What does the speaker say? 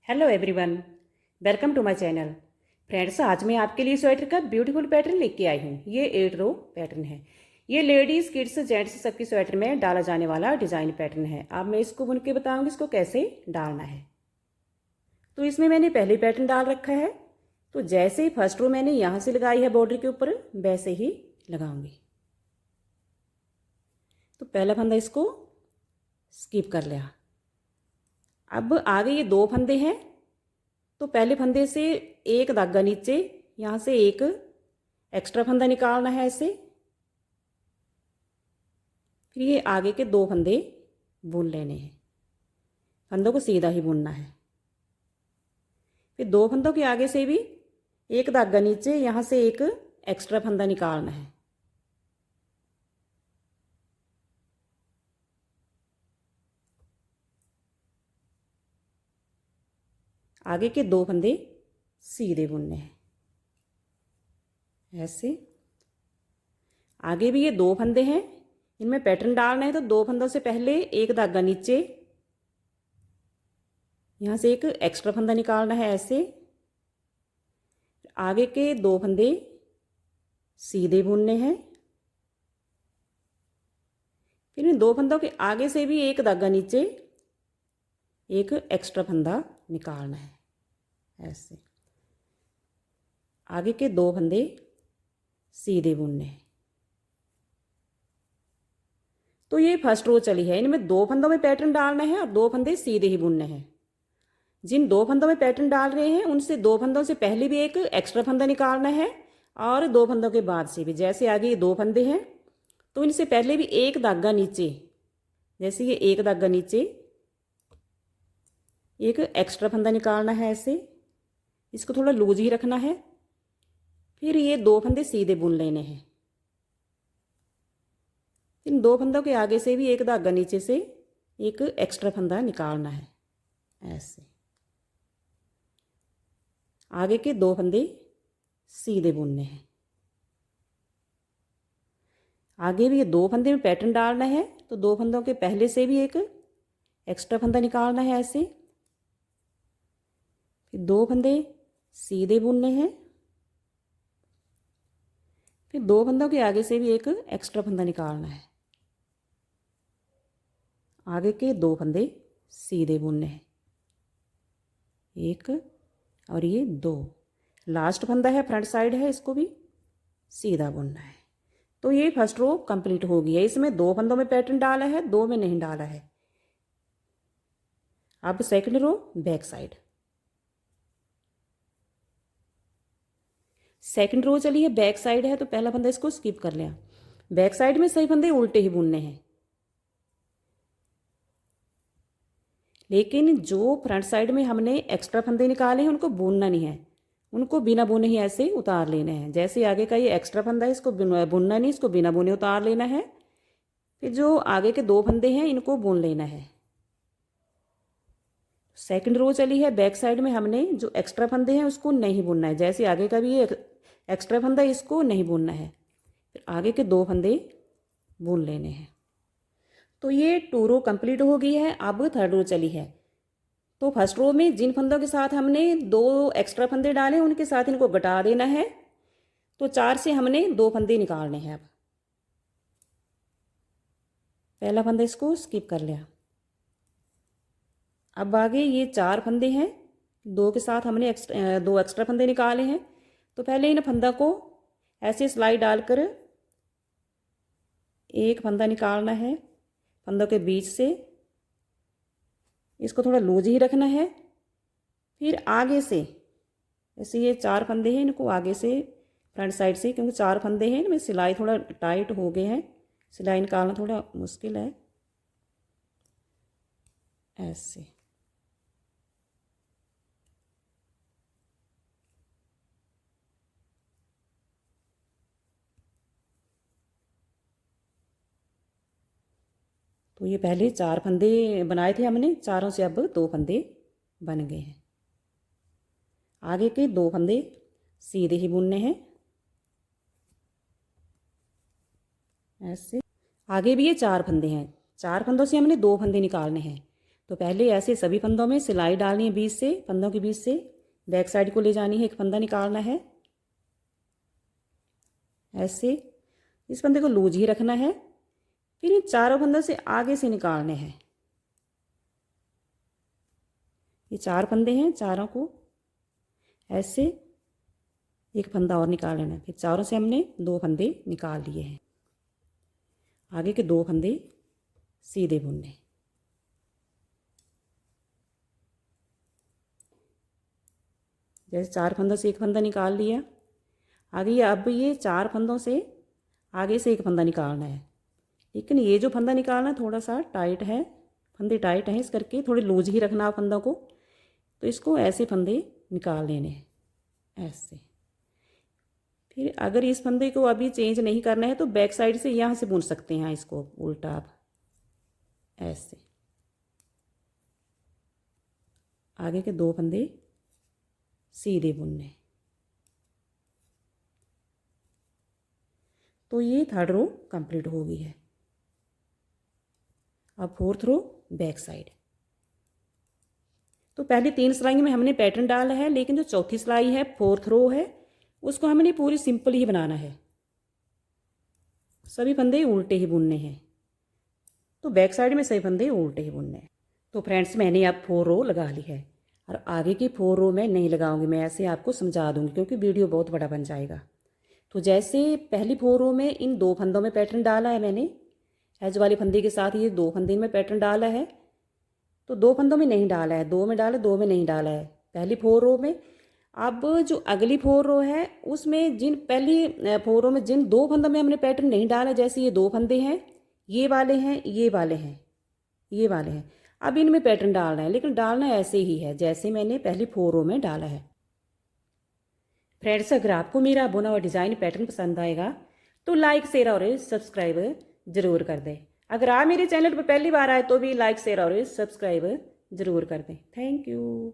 Hello everyone, welcome to my channel. Friends, आज मैं आपके लिए स्वेटर का ब्यूटीफुल पैटर्न लेके आई हूँ। ये 8 रो पैटर्न है। ये लेडीज़, किड्स, जेंट्स सबकी स्वेटर में डाला जाने वाला डिज़ाइन पैटर्न है। अब मैं इसको बुन के बताऊँगी इसको कैसे डालना है। तो इसमें मैंने पहले पैटर्न डाल रखा है। तो जैसे ही फर्स्ट रो मैंने यहाँ से लगाई है बॉर्डर के ऊपर, वैसे ही लगाऊंगी। तो पहला फंदा इसको स्किप कर लिया। अब आगे ये 2 फंदे हैं। तो पहले फंदे से एक धागा नीचे, यहाँ से एक एक्स्ट्रा फंदा निकालना है ऐसे। फिर ये आगे के 2 फंदे बुन लेने हैं। फंदों को सीधा ही बुनना है। फिर 2 फंदों के आगे से भी एक धागा नीचे, यहाँ से एक एक्स्ट्रा फंदा निकालना है। आगे के 2 फंदे सीधे बुनने हैं ऐसे। आगे भी ये 2 फंदे हैं, इनमें पैटर्न डालना है। तो 2 फंदों से पहले एक धागा नीचे, यहाँ से एक एक्स्ट्रा फंदा निकालना है ऐसे। आगे के 2 फंदे सीधे बुनने हैं। फिर इन 2 फंदों के आगे से भी एक धागा नीचे, एक एक्स्ट्रा फंदा निकालना है ऐसे। आगे के 2 फंदे सीधे बुनने हैं। तो ये फर्स्ट रो चली है। इनमें 2 फंदों में पैटर्न डालना है और 2 फंदे सीधे ही बुनने हैं। जिन 2 फंदों में पैटर्न डाल रहे हैं उनसे 2 फंदों से पहले भी एक एक्स्ट्रा फंदा निकालना है और 2 फंदों के बाद से भी। जैसे आगे ये 2 फंदे हैं तो इनसे पहले भी एक धागा नीचे, जैसे ये एक धागा नीचे एक एक्स्ट्रा फंदा निकालना है ऐसे। इसको थोड़ा लूज ही रखना है। फिर ये 2 फंदे सीधे बुन लेने हैं। इन 2 फंदों के आगे से भी एक धागा नीचे से एक एक्स्ट्रा फंदा निकालना है ऐसे। आगे के 2 फंदे सीधे बुनने हैं। आगे भी ये 2 फंदे में पैटर्न डालना है। तो 2 फंदों के पहले से भी एक एक्स्ट्रा फंदा निकालना है ऐसे। फिर 2 फंदे सीधे बुनने हैं। फिर 2 फंदों के आगे से भी एक एक्स्ट्रा फंदा निकालना है। आगे के 2 फंदे सीधे बुनने हैं, एक और ये 2। लास्ट फंदा है, फ्रंट साइड है, इसको भी सीधा बुनना है। तो ये फर्स्ट रो कंप्लीट हो गई है। इसमें 2 फंदों में पैटर्न डाला है, 2 में नहीं डाला है। अब second row back side. Second row चली है, बैक साइड है। तो पहला फंदा इसको स्किप कर लिया। बैक साइड में सही फंदे उल्टे ही बुनने हैं, लेकिन जो फ्रंट साइड में हमने एक्स्ट्रा फंदे निकाले हैं उनको बुनना नहीं है। उनको बिना बुने ही ऐसे उतार लेना है। जैसे आगे का ये एक्स्ट्रा फंदा है, इसको बुनना नहीं, इसको बिना बुने उतार लेना है। फिर जो आगे के 2 फंदे हैं इनको बुन लेना है। सेकंड रो चली है, बैक साइड में हमने जो एक्स्ट्रा फंदे हैं उसको नहीं बुनना है। जैसे आगे का भी ये एक्स्ट्रा फंदा, इसको नहीं बुनना है। फिर आगे के 2 फंदे बुन लेने हैं। तो ये 2 रो कंप्लीट हो गई है। अब थर्ड रो चली है। तो फर्स्ट रो में जिन फंदों के साथ हमने 2 एक्स्ट्रा फंदे डाले उनके साथ इनको घटा देना है। तो 4 से हमने 2 फंदे निकालने हैं। अब पहला फंदा इसको स्किप कर लिया। अब आगे ये 4 फंदे हैं, 2 के साथ हमने 2 एक्स्ट्रा फंदे निकाले हैं। तो पहले इन फंदा को ऐसे सिलाई डालकर एक फंदा निकालना है फंदों के बीच से। इसको थोड़ा लूज ही रखना है। फिर आगे से, जैसे ये 4 फंदे हैं, इनको आगे से फ्रंट साइड से, क्योंकि 4 फंदे हैं इनमें सिलाई थोड़ा टाइट हो गए हैं, सिलाई निकालना थोड़ा मुश्किल है ऐसे। तो ये पहले 4 फंदे बनाए थे हमने, चारों से अब 2 फंदे बन गए हैं। आगे के 2 फंदे सीधे ही बुनने हैं ऐसे। आगे भी ये 4 फंदे हैं, 4 फंदों से हमने 2 फंदे निकालने हैं। तो पहले ऐसे सभी फंदों में सिलाई डालनी है बीच से, फंदों के बीच से बैक साइड को ले जानी है, एक फंदा निकालना है ऐसे, इस फंदे को लूज ही रखना है। फिर इन चारों फंदों से आगे से निकालने हैं, ये 4 फंदे हैं, चारों को ऐसे एक फंदा और निकाल लेना है। फिर चारों से हमने 2 फंदे निकाल लिए हैं, आगे के 2 फंदे सीधे बुनने। जैसे 4 फंदों से एक फंदा निकाल लिया, आगे अब ये 4 फंदों से आगे से एक फंदा निकालना है, लेकिन ये जो फंदा निकालना है थोड़ा सा टाइट है, फंदे टाइट हैं, इस करके थोड़े लूज ही रखना आप फंदों को। तो इसको ऐसे फंदे निकाल लेने हैं ऐसे। फिर अगर इस फंदे को अभी चेंज नहीं करना है तो बैक साइड से यहाँ से बुन सकते हैं इसको उल्टा आप ऐसे। आगे के 2 फंदे सीधे बुनने। तो ये 3rd रो कंप्लीट हो गई है। अब 4th रो बैक साइड। तो पहले 3 सिलाइयों में हमने पैटर्न डाला है, लेकिन जो चौथी सिलाई है 4th रो है उसको हमने पूरी सिंपल ही बनाना है, सभी फंदे उल्टे ही बुनने हैं। तो बैक साइड में सभी फंदे उल्टे ही बुनने हैं। तो फ्रेंड्स मैंने अब 4 रो लगा ली है और आगे की 4 रो मैं नहीं लगाऊंगी, मैं ऐसे आपको समझा दूंगी क्योंकि वीडियो बहुत बड़ा बन जाएगा। तो जैसे पहली 4 रो में इन 2 फंदों में पैटर्न डाला है मैंने, एज वाले फंदे के साथ ये 2 फंदे में पैटर्न डाला है, तो 2 फंदों में नहीं डाला है, 2 में डाला, 2 में नहीं डाला है पहली 4 रो में। अब जो अगली 4 रो है उसमें जिन पहली 4 रो में जिन 2 फंदों में हमने पैटर्न नहीं डाला, जैसे ये 2 फंदे हैं, ये वाले हैं, ये वाले हैं, ये वाले हैं, अब इनमें पैटर्न डालना है, लेकिन डालना ऐसे ही है जैसे मैंने पहली 4 रो में डाला है। फ्रेंड्स अगर आपको मेरा बुना हुआ डिज़ाइन पैटर्न पसंद आएगा तो लाइक शेयर और सब्सक्राइब जरूर कर दें। अगर आप मेरे चैनल पर पहली बार आए तो भी लाइक शेयर और सब्सक्राइब जरूर कर दें। Thank you.